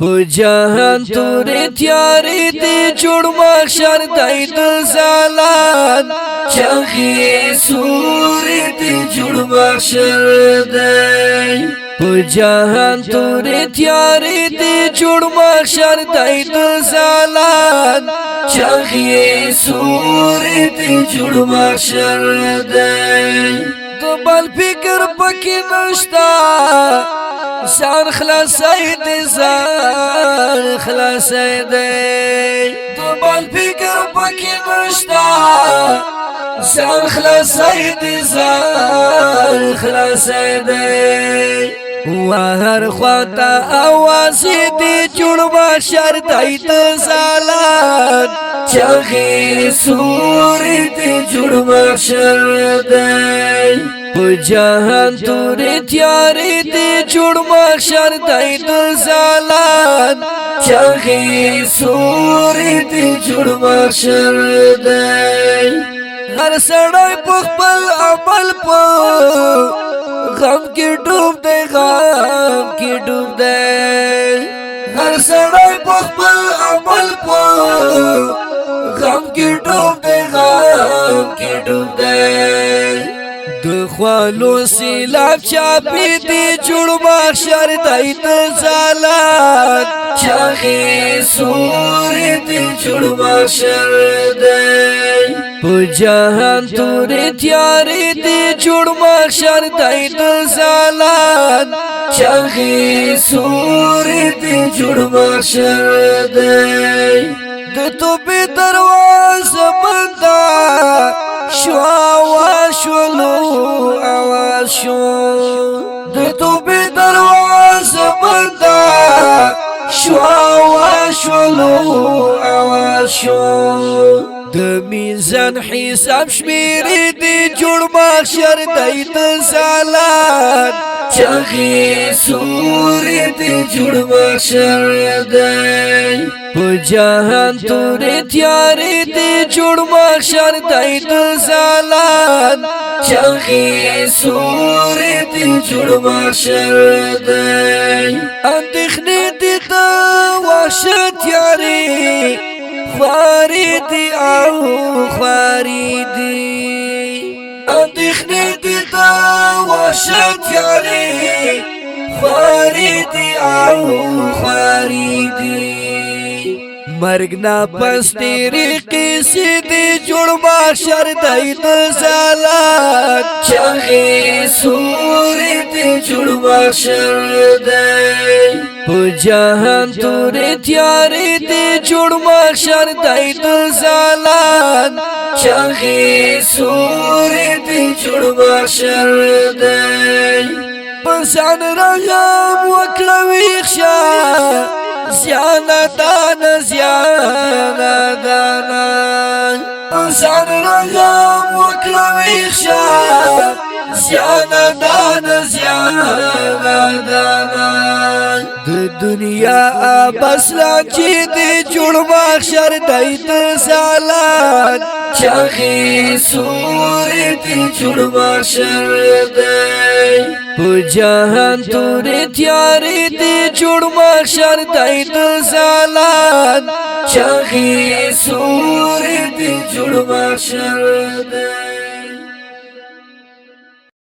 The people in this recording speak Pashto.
جهان تورې تیارې دي جوړ محشر دی د زالان چغې سورې دي جوړ محشر دی جهان تورې تیارې دي جوړ محشر دی د زالان چغې سورې دي جوړ محشر دی د بل فکر پکې نشتا ځان خلاصای دې ځان خلاصای دې د بل فکر پکې نشتا ځان خلاصای دې ځان خلاصای دې وهر خواته اواز دې جوړ محشر دی د زالان چغې سورې دې جوړ محشر دی جهان تورې تیارې دي جوړ محشر دی د زالان چغې سورې دي جوړ محشر دی هر سړی په خپل عمل په غم کې ډوب دی غم کې ډوب دی هر سړی په خپل عمل په غم کې ډوب دی غم کې ډوب دی د خوالو سیلاب چاپی دی جوړ محشر دی د زالان چغې سورې دی جوړ محشر دی جهان تورې تیارې دی جوړ محشر دی د زالان چغې سورې دی جوړ محشر دی د توبې دروازه بنده شو آواز شولو آواز شو د توبې دروازه بنده شو آواز شولو آواز شو د میزان حساب شمیرې دی جوړ محشر دی د زالان چغې سورې دی جوړ محشر دی جهان تورې تیارې دي جوړ محشر دی د زالان چغې سورې دي جوړ محشر دی اندېښنې دي د وحشت یارې خوارې دي او خوارې دي اندېښنې دي د وحشت یارې خوارې دي او خوارې دي مرگ نا پس تیری قیسی دی جوړ محشر دی د زالان چغې سورې دی جوړ محشر دی جهان تورې تیارې دی جوړ محشر دی د زالان چغې سورې دی جوړ محشر دی پسان رغم وکړه ویښه زیانا دانا زیانا دانا انسان رغم وکړه ویښه زیانا دانا زیانا دانا د دنیا بس لانجې دی جوړ محشر دی د زالان چغې سورې دی جوړ محشر دی جهان تورې تیارې دي جوړ محشر دی د زالان چغې سورې دي جوړ محشر دی